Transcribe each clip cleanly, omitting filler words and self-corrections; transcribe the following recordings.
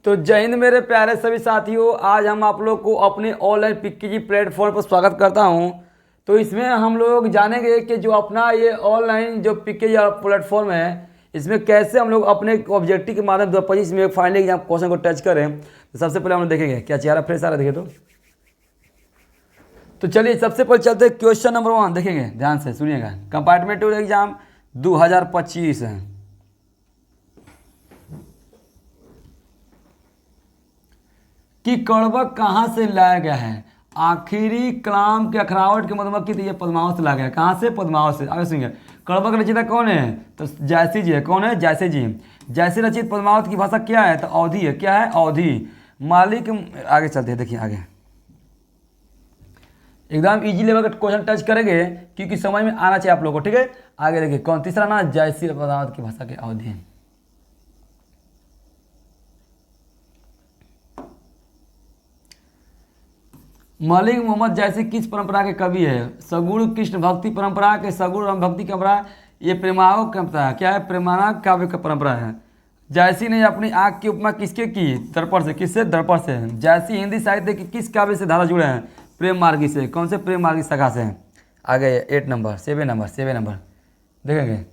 तो जय हिंद मेरे प्यारे सभी साथियों, आज हम आप लोग को अपने ऑनलाइन पिक्की प्लेटफॉर्म पर स्वागत करता हूं। तो इसमें हम लोग जानेंगे कि जो अपना ये ऑनलाइन जो पिक्की प्लेटफॉर्म है, इसमें कैसे हम लोग अपने ऑब्जेक्टिव के माध्यम 2025 में फाइनल एग्जाम क्वेश्चन को टच करें। तो सबसे पहले हम लोग देखेंगे क्या चेहरा फ्रेश आ रहा है, देखे तो चलिए सबसे पहले चलते हैं क्वेश्चन नंबर 1 देखेंगे, ध्यान से सुनिएगा। कंपार्टमेंटल एग्जाम 2025 है। कि कड़वक कहाँ से लाया गया है? आखिरी कलाम के अखरावट के मधुमक्खी तो ये पद्मावत से लाया गया है। कहाँ से? पद्मावत से। आगे सुनिए, कड़वक रचिता कौन है? तो जैसी जी है। कौन है? जैसी जी। जैसी रचित पद्मावत की भाषा क्या है? तो अवधी है। क्या है? अवधी। मालिक, आगे चलते हैं, देखिए आगे एकदम इजी लेवल का क्वेश्चन टच करेंगे क्योंकि समझ में आना चाहिए आप लोगों को, ठीक है। आगे देखिए कौन तीसरा ना, जैसी पद्मावत की भाषा की अवधि है। मलिक मोहम्मद जैसी किस परंपरा के कवि है? सगुण कृष्ण भक्ति परंपरा के, सगुण राम भक्ति परंपरा, ये प्रेमाओं का परंपरा क्या है? प्रेमानक काव्य का परंपरा है। जैसी ने अपनी आँख की उपमा किसके की? दर्पण से। किससे? दर्पण से। जैसी हिंदी साहित्य के किस काव्य से धारा जुड़े हैं? प्रेम मार्गी से। कौन से? प्रेम मार्गी शाखा से। आगे 8 नंबर 7 नंबर देखेंगे।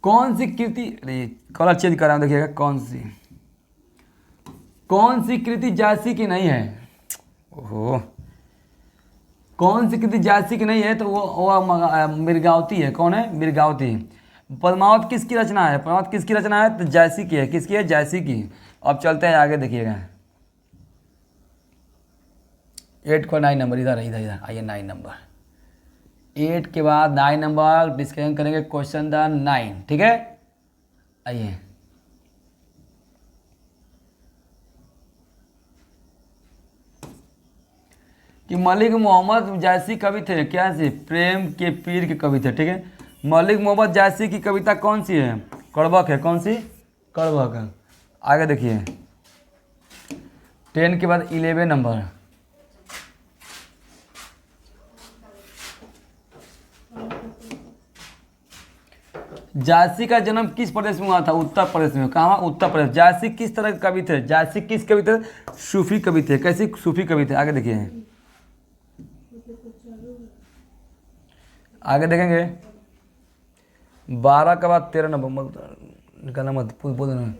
कौन सी कृति, कलर चेंज कर रहा हूं, देखिएगा कौन सी कृति जैसी की नहीं है? ओहो, कौन सी कृति जैसी की नहीं है? तो वो मृगावती है। कौन है? मृगावती। पद्मावत किसकी रचना है? पद्मावत किसकी रचना है? तो जैसी की है। किसकी है? जैसी की। अब चलते हैं आगे, देखिएगा 8 को 9 नंबर, इधर आइए 9 नंबर। 8 के बाद 9 नंबर डिस्कशन करेंगे, क्वेश्चन द 9, ठीक है। आइए कि मलिक मोहम्मद जैसी कवि थे क्या? सी प्रेम के पीर के कवि थे, ठीक है। मलिक मोहम्मद जैसी की कविता कौन सी है? कड़वक है। कौन सी? कड़वक है। आगे देखिए 10 के बाद 11 नंबर। जायसी का जन्म किस प्रदेश में हुआ था? उत्तर प्रदेश में। कहाँ? उत्तर प्रदेश। जायसी किस तरह के कवि थे? जायसी किस कवि थे? सूफी कवि थे। कैसी? सूफी कवि थे। आगे देखिए, आगे देखेंगे 12 के बाद 13 नंबर निकालना मत, बोल देना।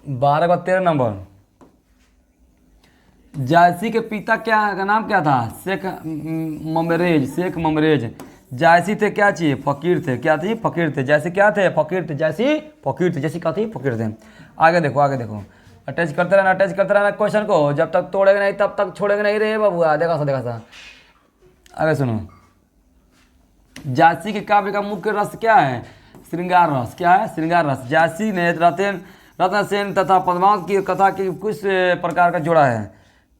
12 के बाद 13 नंबर। जायसी के पिता क्या का नाम क्या था? शेख ममरेज। जायसी थे क्या चाहिए? फकीर थे। क्या थे? फकीर थे। जैसे क्या थे? फकीर थे। जैसी फकीर थे। जैसी क्या थी? फकीर थे। आगे देखो अटैच करते रहना क्वेश्चन को, जब तक तोड़ेगा नहीं तब तक छोड़ेगा नहीं रे बाबुआ। देखा सा। आगे सुनो, जायसी के काव्य का मुख्य रस क्या है? श्रृंगार रस। क्या है? श्रृंगार रस। जायसी ने रत्नसेन तथा पद्मावत की कथा की किस प्रकार का जोड़ा है?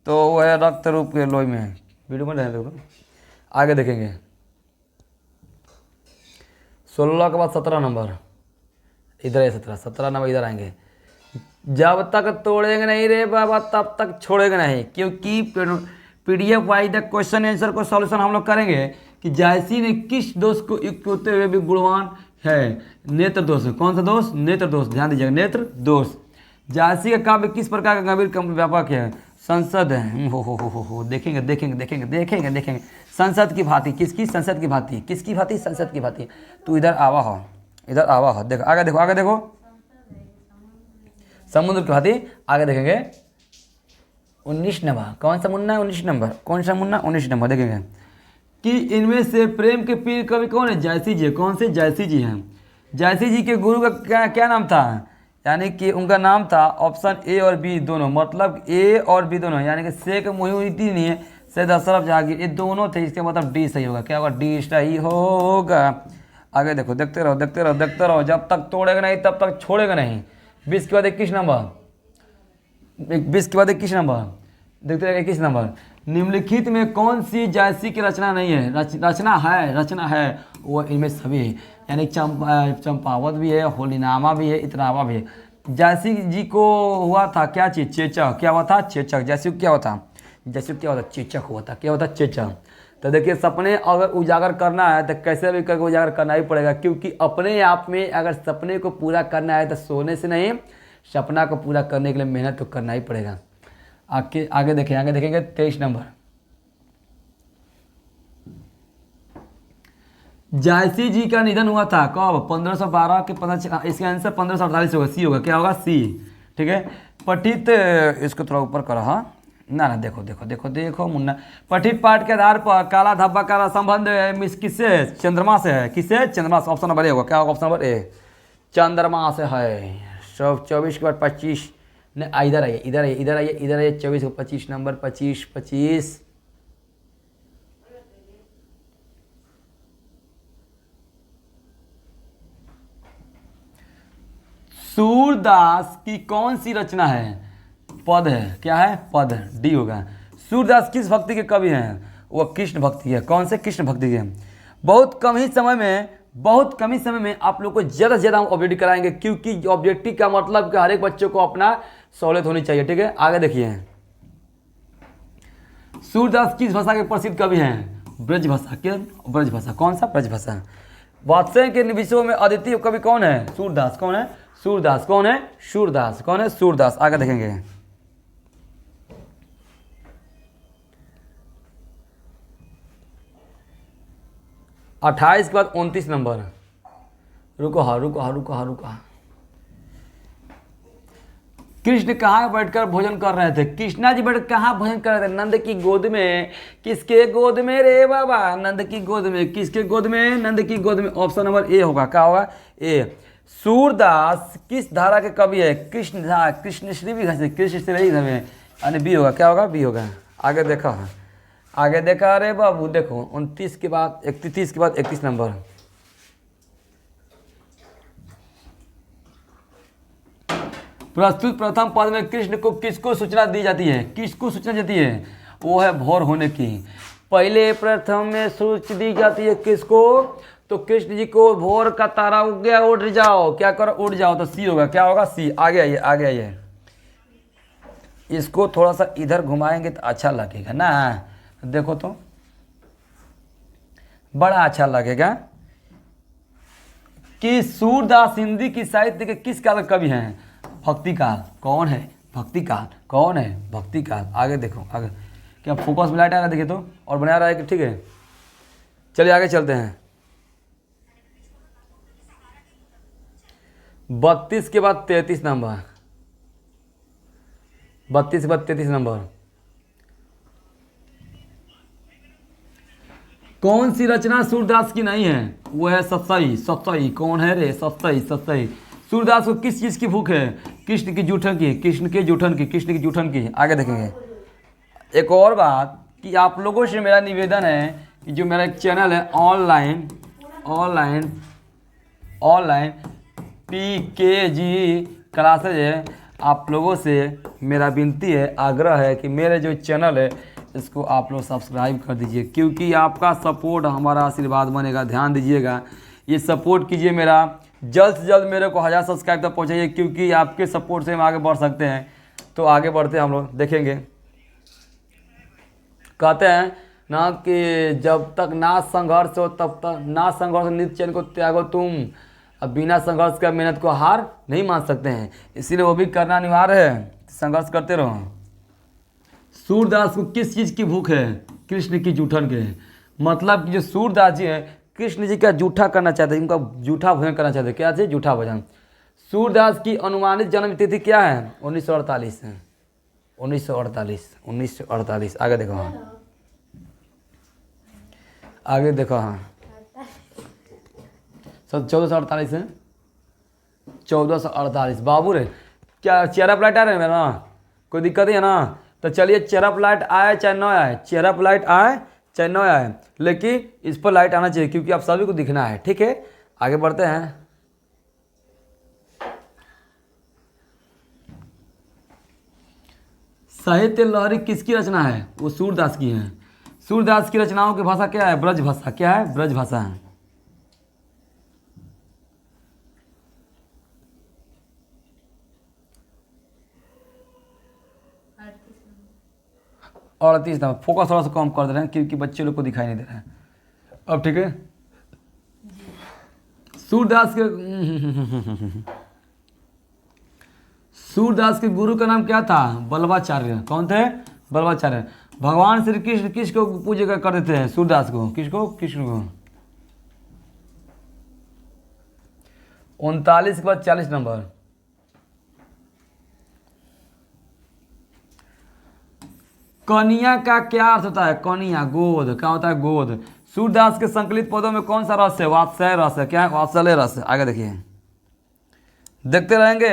तो वो है रक्त रूप के लोई में। वीडियो में रहने दो। आगे देखेंगे 16 के बाद 17 नंबर, इधर है 17 नंबर, इधर आएंगे। जब तक तोड़ेंगे नहीं रे बाबा तब तक छोड़ेंगे नहीं, क्योंकि PDF wise the question answer को सॉल्यूशन हम लोग करेंगे कि जायसी ने किस दोष को युक्त होते हुए भी गुणवान है? नेत्र दोष। कौन सा दोष? नेत्र दोष। ध्यान दीजिएगा, नेत्र दोष। जायसी का काव्य किस प्रकार का गंभीर व्यापक है? संसद है। हो देखेंगे संसद की भांति। किसकी? संसद की भांति। किसकी भांति? संसद की भांति। तू इधर आवा हो देखो। आगे देखो समुद्र की भांति। आगे देखेंगे 19 नंबर। कौन सा मुन्ना? 19 नंबर। कौन सा मुन्ना? 19 नंबर देखेंगे कि इनमें से प्रेम के पीर कवि कौन है? जैसी जी। कौन से? जैसी जी हैं। जैसी जी के गुरु का क्या नाम था? यानी कि उनका नाम था ऑप्शन A और B दोनों, मतलब A और B दोनों, यानी कि शेख मोहिउद्दीन नहीं है, सैयद अशरफ जहांगीर, ये दोनों थे। इसके मतलब D सही होगा। क्या होगा? D सही होगा। आगे देखो, देखते रहो, जब तक तोड़ेगा नहीं तब तक छोड़ेगा नहीं। 20 के बाद 21 नंबर। 20 के बाद 21 नंबर देखते रहे। 21 नंबर, निम्नलिखित में कौन सी जायसी की रचना नहीं है? रचना है वो इनमें सभी है, यानी चंपावत भी है, होलीनामा भी है, इतनावा भी है। जैसी जी को हुआ था क्या चीज़, चेचक। क्या हुआ था, चेचक। जैसी को क्या हुआ था, जैसे क्या होता, चेचक हुआ था। क्या होता, चेचक। तो देखिए सपने अगर उजागर करना है तो कैसे भी करके उजागर करना ही पड़ेगा, क्योंकि अपने आप में अगर सपने को पूरा करना है तो सोने से नहीं, सपना को पूरा करने के लिए मेहनत तो करना ही पड़ेगा। आगे देखेंगे 23 नंबर। जायसी जी का निधन हुआ था कब, 1512 के पता चला। इसका आंसर 1548 होगा, सी होगा। क्या होगा, सी। ठीक है। पठित, इसको थोड़ा ऊपर करो। हाँ ना देखो मुन्ना। पठित पाठ के आधार पर काला धब्बा का संबंध किससे, चंद्रमा से है। किससे, चंद्रमा से। ऑप्शन नंबर ए होगा। क्या होगा, ऑप्शन नंबर ए, चंद्रमा से है। सब 24 के बाद 25 ने इधर आइए 24 को 25 नंबर, 25। सूरदास की कौन सी रचना है, पद है। क्या है, पद। डी होगा। सूरदास किस भक्ति के कवि हैं, वो कृष्ण भक्ति है। कौन से, कृष्ण भक्ति के। बहुत कम ही समय में आप लोग को ज़्यादा से ज़्यादा हम ऑब्जेक्टिव कराएंगे, क्योंकि ऑब्जेक्टिव का मतलब कि हर एक बच्चों को अपना सहूलियत होनी चाहिए। ठीक है, आगे देखिए। सूरदास किस भाषा के प्रसिद्ध कवि हैं, ब्रज भाषा के। ब्रज भाषा, कौन सा, ब्रज भाषा। वात्स्य के विषयों में अद्वितीय कवि कौन है, सूरदास। कौन है, सूरदास। कौन है, सूरदास। कौन है, सूरदास। आगे देखेंगे। अट्ठाईस के बाद 29 नंबर। रुको। कृष्ण कहाँ बैठकर भोजन कर रहे थे, कृष्णा जी बैठ कहाँ भोजन कर रहे थे, नंद की गोद में। किसके गोद में रे बाबा, नंद की गोद में। किसके गोद में, नंद की गोद में। ऑप्शन नंबर ए होगा। क्या होगा, ए। सूरदास किस धारा के कवि है, कृष्ण धारा, कृष्णश्री भी घसे, कृष्णश्री में, यानी बी होगा। क्या होगा, बी होगा। आगे देखा अरे बाबू देखो 29 के बाद 31 के बाद 31 नंबर। प्रस्तुत प्रथम पद में कृष्ण को किसको सूचना दी जाती है, किसको सूचना देती है, वो है भोर होने की। पहले प्रथम में सूचना दी जाती है किसको, तो कृष्ण जी को भोर का तारा उग गया, उठ जाओ। क्या करो, उठ जाओ। तो सी होगा। क्या होगा, सी। आगे आइए। इसको थोड़ा सा इधर घुमाएंगे तो अच्छा लगेगा ना, देखो तो बड़ा अच्छा लगेगा। कि सूरदास हिंदी की साहित्य के किस काल कवि हैं, भक्ति काल। कौन है, भक्ति काल। कौन है, भक्ति काल। आगे देखो, आगे क्या फोकस में लाइट आ रहा है, देखिए तो, और बना रहा है कि ठीक है। चलिए आगे चलते हैं। 32 के बाद 33 नंबर। 32 के बाद 33 नंबर। कौन सी रचना सूरदास की नहीं है, वो है सतसई। कौन है रे, सतसई। सूरदास को किस चीज़ की भूख है, कृष्ण की जूठन की। आगे देखेंगे। एक और बात कि आप लोगों से मेरा निवेदन है कि जो मेरा एक चैनल है ऑनलाइन PKG क्लासेज है, आप लोगों से मेरा विनती है, आग्रह है कि मेरे जो चैनल है इसको आप लोग सब्सक्राइब कर दीजिए, क्योंकि आपका सपोर्ट हमारा आशीर्वाद बनेगा। ध्यान दीजिएगा, ये सपोर्ट कीजिए मेरा, जल्द से जल्द मेरे को 1000 सब्सक्राइब तक पहुँचाइए, क्योंकि आपके सपोर्ट से हम आगे बढ़ सकते हैं। तो आगे बढ़ते हैं हम लोग, देखेंगे। कहते हैं ना कि जब तक ना संघर्ष हो तब तक ना संघर्ष नित्य चैन को त्यागो तुम, अब बिना संघर्ष का मेहनत को हार नहीं मान सकते हैं, इसीलिए वो भी करना अनिवार्य है, संघर्ष करते रहो। सूरदास को किस चीज़ की भूख है, कृष्ण की जूठन के। मतलब कि जो सूरदास जी हैं कृष्ण जी का जूठा करना चाहते हैं, उनका जूठा भोजन करना चाहते हैं। क्या चाहिए, जूठा भोजन। सूरदास की अनुमानित जन्म तिथि क्या है, 1948 है। 1948। आगे देखो। हाँ सब 1448 है। 1448 बाबू रे, क्या चेहरा प्लाइट आ रहे हैं मेरा, कोई दिक्कत ही है ना। तो चलिए, चेहरा प्लाइट आए चाहे न आए, चेहरा प्लाइट आए चाहे न आए, लेकिन इस पर लाइट आना चाहिए, क्योंकि आप सभी को दिखना है। ठीक है, आगे बढ़ते हैं। साहित्य लहरी किसकी रचना है, वो सूरदास की है। सूरदास की रचनाओं की भाषा क्या है, ब्रज भाषा। क्या है, ब्रज भाषा है। 38 नंबर। फोकस थोड़ा सा कम कर दे रहे हैं क्योंकि बच्चे लोग को दिखाई नहीं दे रहा है। अब ठीक है, सूरदास के सूरदास के गुरु का नाम क्या था? बल्लभाचार्य। कौन थे? बल्लभाचार्य। भगवान श्री कृष्ण किसको पूजा कर देते हैं? सूरदास को। किसको? कृष्ण को। 39 के बाद 40 नंबर। कनिया का क्या अर्थ होता है? कनिया गोद। क्या होता है? गोद। सूरदास के संकलित पदों में कौन सा रस है? वात्सल्य रस है। क्या है? वात्सल्य रस है। आगे देखिए, देखते रहेंगे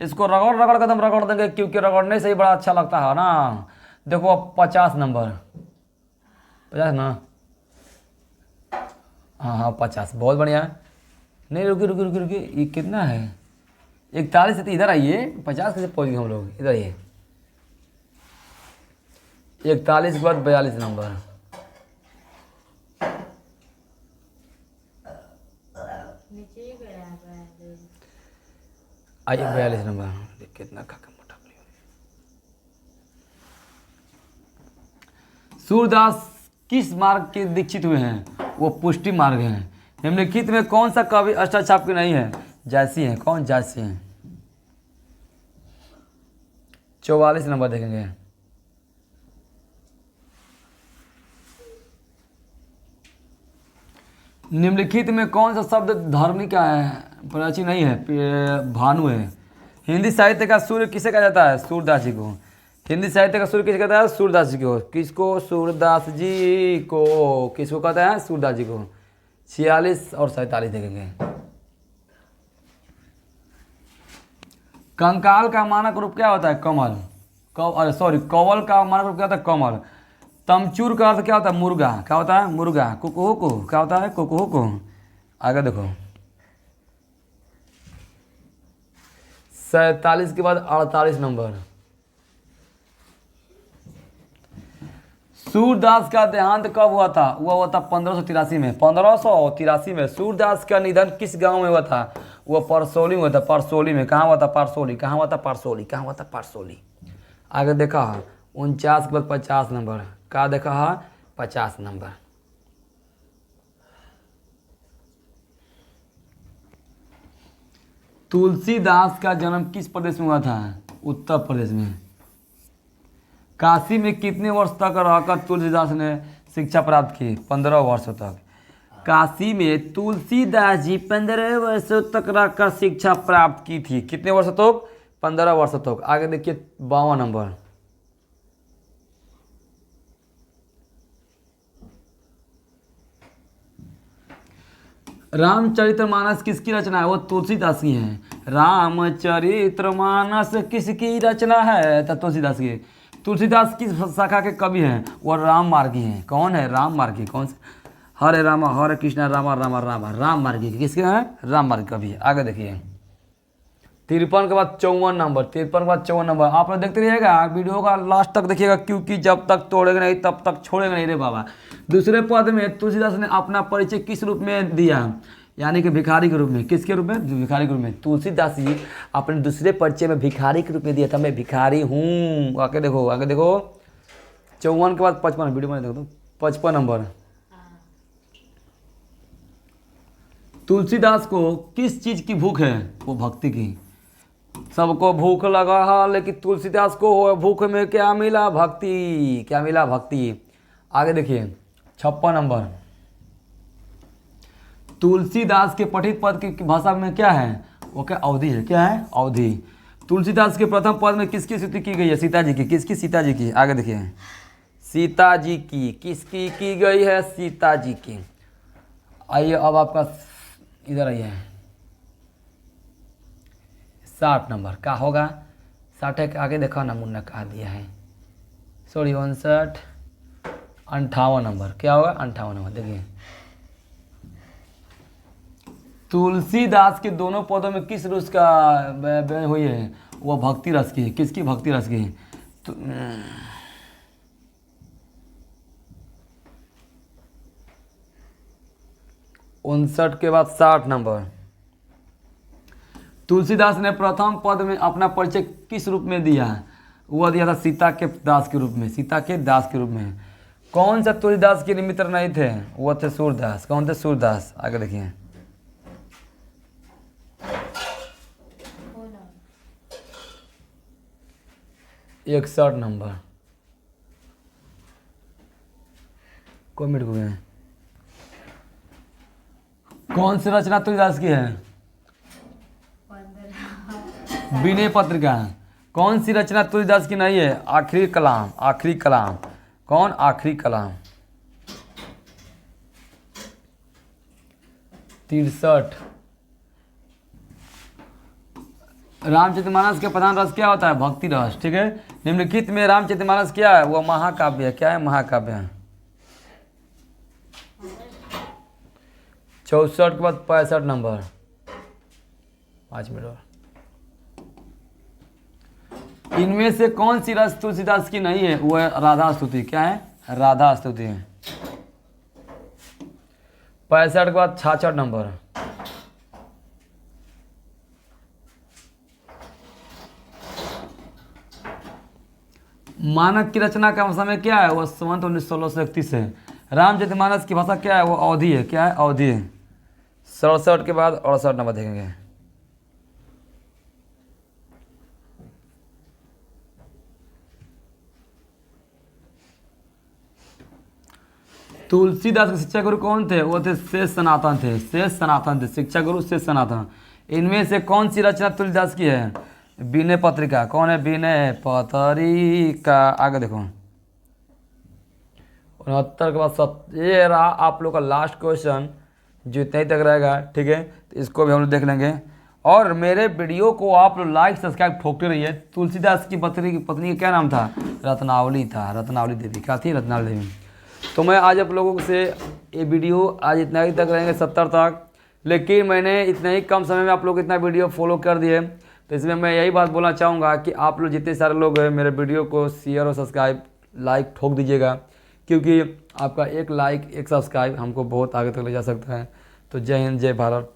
इसको, रगड़ रगड़ कदम रगड़ देंगे क्योंकि रगड़ने से ही बड़ा अच्छा लगता है ना। देखो अब 50 नंबर। 50 ना? हाँ हाँ 50, बहुत बढ़िया। नहीं रुकी रुकी रुकी रुकी, ये कितना है? 41 से तो इधर आइए, 50 कैसे पहुँच गए हम लोग? इधर आइए। 41 के बाद 42 नंबर। आइए 42 नंबर। कितना खाका मोटा। सूरदास किस मार्ग के दीक्षित हुए हैं? वो पुष्टि मार्ग हैं। निम्नलिखित में कौन सा कवि अष्टाछाप की नहीं है? जायसी है। कौन? जायसी है। 44 नंबर देखेंगे। निम्नलिखित में कौन सा शब्द धर्मी का है? प्राची नहीं है, भानु है। हिंदी साहित्य का सूर्य किसे कहा जाता है? सूरदास जी को। हिंदी साहित्य का सूर्य किसे कहता है? सूरदास जी को। किसको? सूरदास जी को। किसको कहता है? सूरदास जी को। 46 और 47 देखेंगे। कंकाल का मानक रूप क्या होता है? कमल। कवल का मानक रूप क्या होता है? कमल। तमचूर का अर्थ क्या होता है? मुर्गा। क्या होता है? मुर्गा। कुकहू को। क्या होता है? कुकहू को। आगे देखो, 47 के बाद 48 नंबर। सूरदास का देहांत कब हुआ था? हुआ था 1583 में। 1583 में सूरदास का निधन किस गांव में हुआ था? वो परसोली में हुआ था। परसोली में। कहाँ हुआ था? परसोली। कहाँ हुआ था? परसोली। कहाँ हुआ था? परसोली। आगे देखा 49 के बाद 50 नंबर। क्या देखा है? 50 नंबर। तुलसीदास का जन्म किस प्रदेश में हुआ था? उत्तर प्रदेश में। काशी में कितने वर्ष तक रहकर तुलसीदास ने शिक्षा प्राप्त की? 15 वर्षों तक। काशी में तुलसीदास जी 15 वर्षों तक रहकर शिक्षा प्राप्त की थी। कितने वर्षों तक? 15 वर्षों तक। आगे देखिए 52 नंबर। रामचरितमानस किसकी रचना है? वो तुलसीदास की है। रामचरितमानस किसकी रचना है? तो तुलसीदास की। तुलसीदास किस शाखा के कवि हैं? वो राम मार्गी हैं। कौन है? राम मार्गी। कौन से? हरे राम हरे कृष्ण राम राम राम। राम मार्गी किसके हैं? राम मार्गी कवि है। आगे देखिए 53 के बाद 54 नंबर। 53 के बाद 54 नंबर। आप लोग देखते रहिएगा, वीडियो का लास्ट तक देखिएगा क्योंकि जब तक तोड़ेगा नहीं तब तक छोड़ेगा नहीं रे बाबा। दूसरे पद में तुलसीदास ने अपना परिचय किस रूप में दिया? यानी कि भिखारी के रूप में। किसके रूप में? भिखारी के रूप में। तुलसीदास जी अपने दूसरे परिचय में भिखारी के रूप में दिया था, मैं भिखारी हूँ। आगे देखो, आगे देखो 54 के बाद 55। वीडियो में देखो तो 55 नंबर। तुलसीदास को किस चीज की भूख है? वो भक्ति की। सबको भूख लगा है लेकिन तुलसीदास को भूख में क्या मिला? भक्ति। क्या मिला? भक्ति। आगे देखिए 56 नंबर। तुलसीदास के पठित पद की भाषा में क्या है? वो क्या? अवधि है। क्या है? अवधि। तुलसीदास के प्रथम पद में किसकी स्तुति की गई है? सीता जी की। किसकी? सीता जी की। आगे देखिए सीता जी की। किसकी की गई है? सीता जी की। आइए अब आपका इधर आइए 60 नंबर। क्या होगा? 60 के आगे देखो ना, मुन्ना कहा दिया है, सॉरी 59 58 नंबर। क्या होगा? 58 नंबर। देखिए तुलसीदास के दोनों पदों में किस रस का हुई है? वो भक्ति रस की। किसकी? भक्ति रस की। 59 के बाद 60 नंबर। तुलसीदास ने प्रथम पद में अपना परिचय किस रूप में दिया? वह दिया था सीता के दास के रूप में, सीता के दास के रूप में। कौन सा तुलसीदास के मित्र नहीं थे? वो थे सूरदास। कौन थे? सूरदास। आगे देखिए, 61 नंबर को मिट गए। कौन सी रचना तुलसीदास की है? विनय पत्रिका। कौन सी रचना तुलसीदास की नहीं है? आखिरी कलाम। आखिरी कलाम। कौन? आखिरी कलाम। 63। रामचरितमानस के प्रधान रस क्या होता है? भक्ति रस। ठीक है, निम्नलिखित में रामचरितमानस क्या है? वो महाकाव्य है। क्या है? महाकाव्य है। 64 के बाद 65 नंबर, 5 मिनट और। इनमें से कौन सी रस तुलसीदास की नहीं है? वो है राधा स्तुति। क्या है? राधा स्तुति। 65 के बाद 66 नंबर, मानक की रचना का समय क्या है? वह संवत 1931 है। रामचरितमानस की भाषा क्या है? वो अवधी है। क्या है? अवधी है। 67 के बाद 68 नंबर देखेंगे। तुलसीदास के शिक्षा गुरु कौन थे? वो थे शेष सनातन थे। शेष सनातन थे शिक्षा गुरु, शेष सनातन। इनमें से कौन सी रचना तुलसीदास की है? विनय पत्रिका। कौन है? विनय पत्रिका। आगे देखो, 69 के बाद ये रहा आप लोग का लास्ट क्वेश्चन, जो इतना ही तक रहेगा। ठीक है, तो इसको भी हम लोग देख लेंगे। और मेरे वीडियो को आप लोग लाइक सब्सक्राइब ठोकते रहिए। तुलसीदास की पत्नी का क्या नाम था? रत्नावली था। रत्नावली देवी। क्या थी? रत्नावली देवी। तो मैं आज आप लोगों से ये वीडियो आज इतना ही तक रहेंगे, 70 तक। लेकिन मैंने इतने ही कम समय में आप लोग इतना वीडियो फॉलो कर दिए, तो इसमें मैं यही बात बोलना चाहूँगा कि आप लोग जितने सारे लोग हैं मेरे वीडियो को शेयर और सब्सक्राइब लाइक ठोक दीजिएगा, क्योंकि आपका एक लाइक एक सब्सक्राइब हमको बहुत आगे तक ले जा सकता है। तो जय हिंद, जय भारत।